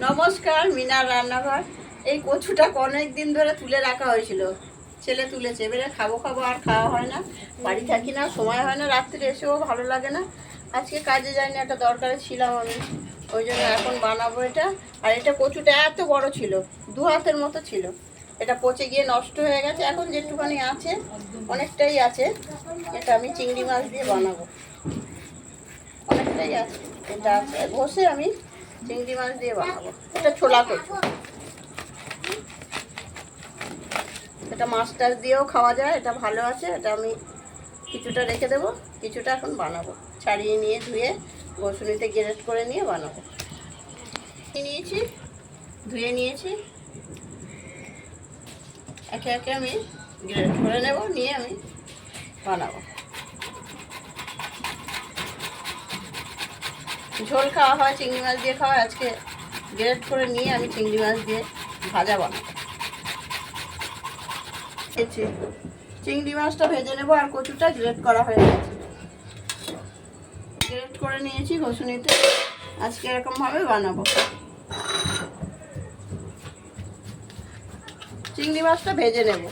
নমস্কার, মিনার রান্নাঘর। এই কচুটা অনেক দিন ধরে তুলে রাখা হয়েছিল, ছেলে তুলেছে। এবারে খাবো আর খাওয়া হয় না, বাড়ি থাকি না, সময় হয় না, রাত্রে এসেও ভালো লাগে না। আজকে কাজে যাইনি, একটা দরকারে ছিলাম আমি, ওই জন্য এখন বানাবো এটা। আর এটা কচুটা এত বড় ছিল, 2 হাতের মতো ছিল। এটা পচে গিয়ে নষ্ট হয়ে গেছে, এখন যেটুখানি আছে অনেকটাই আছে। এটা আমি চিংড়ি মাছ দিয়ে বানাবো, অনেকটাই আছে। এটা আছে বসে আমি চিংড়ি মাছ দিয়ে বানাবো। এটা ছোলা কচু, এটা মাছ টাছ দিয়েও খাওয়া যায়, এটা ভালো আছে। এটা আমি কিছুটা রেখে দেবো, কিছুটা এখন বানাবো। ছাড়িয়ে নিয়ে ধুয়ে বসুনিতে গ্রেট করে নিয়ে বানাবো। নিয়েছি, ধুয়ে নিয়েছি, একে একে আমি গ্রেট করে নেব, নিয়ে আমি বানাবো। ঝোল খাওয়া হয়, চিংড়ি মাছ দিয়ে খাওয়া হয়, আজকে গ্রেট করে নিয়ে আমি চিংড়ি মাছ দিয়ে ভাজা বানাবো। চিংড়ি মাছটা ভেজে নেবো, আর কচুটা গ্রেট করা হয়ে গেছে, গ্রেট করে নিয়েছি ঘষুনিতে। আজকে এরকমভাবে বানাবো। চিংড়ি মাছটা ভেজে নেব।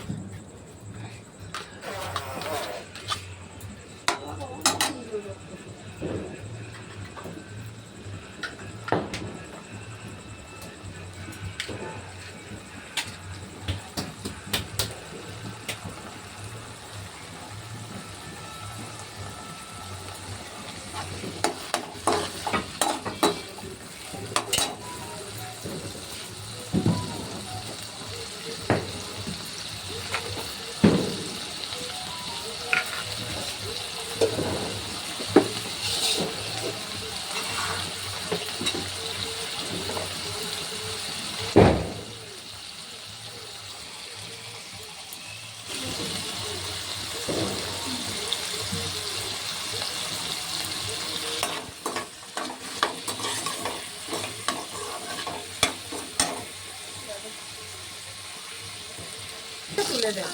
তুলে দেব।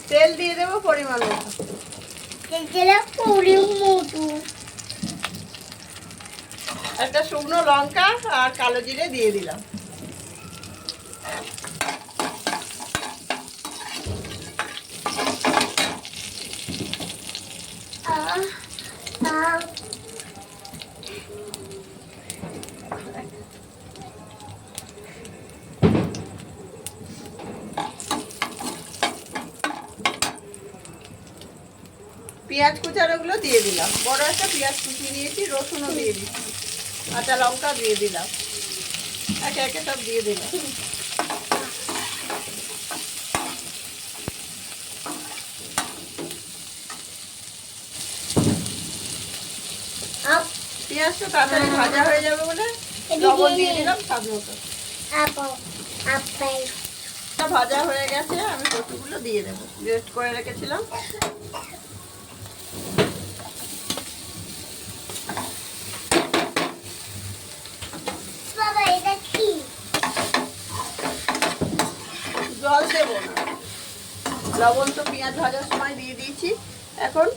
তেল দিয়ে দেবো পরিমাণ মতো। একটা শুকনো লঙ্কা আর কালো জিরে দিয়ে দিলাম। পেঁয়াজ কুচানোগুলো দিয়ে দিলাম, বড় একটা পেঁয়াজ কুচিয়ে নিয়েছি, রসুনও দিয়ে দিচ্ছি, কাঁচা লঙ্কা দিয়ে দিলাম, একে একে সব দিয়ে দিলাম। পেঁয়াজটা তাড়াতাড়ি ভাজা হয়ে যাবে বলে লবণ দিয়ে দিলাম স্বাদ মতো। ভাজা হয়ে গেছে, আমি কচুগুলো দিয়ে দেবো, গ্রেট করে রেখেছিলাম। জল দেবো না, লবণ তো পেঁয়াজ ভাজার সময় দিয়ে দিয়েছি। এখন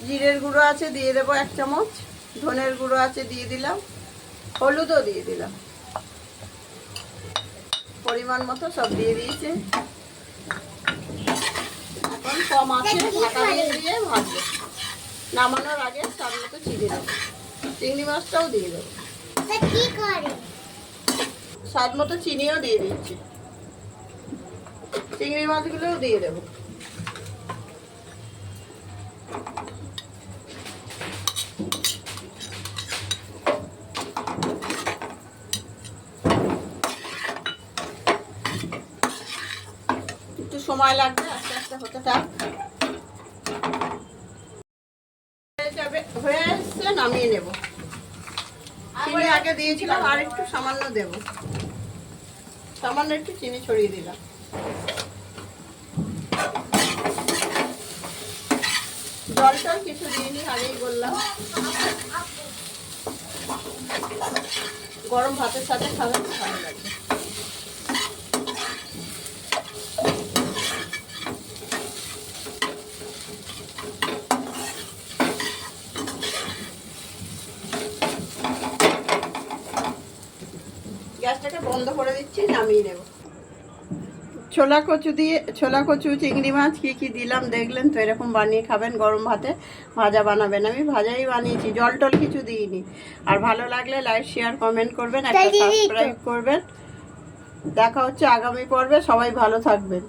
জিরের গুঁড়ো আছে, দিয়ে দেবো 1 চামচ, ধনের গুঁড়ো আছে দিয়ে দিলাম, হলুদও দিয়ে দিলাম, পরিমাণ মতো সব দিয়ে দিয়েছি। এখন কম আছে ঢাকা দিয়ে ভাজবো। নামানোর আগে স্বাদ মতো চিনি দেবো, চিংড়ি মাছটাও দিয়ে দেবো, স্বাদ মতো চিনিও দিয়ে দিচ্ছি, চিংড়ি মাছগুলোও দিয়ে দেবো। একটু সময় লাগবে, আস্তে আস্তে হতে থাক। হয়ে এসছে, নামিয়ে নেব। চিনি আগে দিয়েছিলাম, আর একটু সামান্য দেব, সামান্য একটু চিনি ছড়িয়ে দিলাম। জলটা কিছু দিইনি, আগেই বললাম। গরম ভাতের সাথে খাবেন, ভালো লাগবে। গ্যাসটাকে বন্ধ করে দিচ্ছি, নামিয়ে নেব। ছোলা কচু চিংড়ি মাছ কি দিলাম দেখলেন তো। এরকম বানিয়ে খাবেন গরম ভাতে, ভাজা বানাবেন। আমি ভাজাই বানিয়েছি, জল টল কিছু দিইনি। আর ভালো লাগলে লাইক শেয়ার কমেন্ট করবেন, একটা সাবস্ক্রাইব করবেন। দেখা হচ্ছে আগামী পর্বে, সবাই ভালো থাকবেন।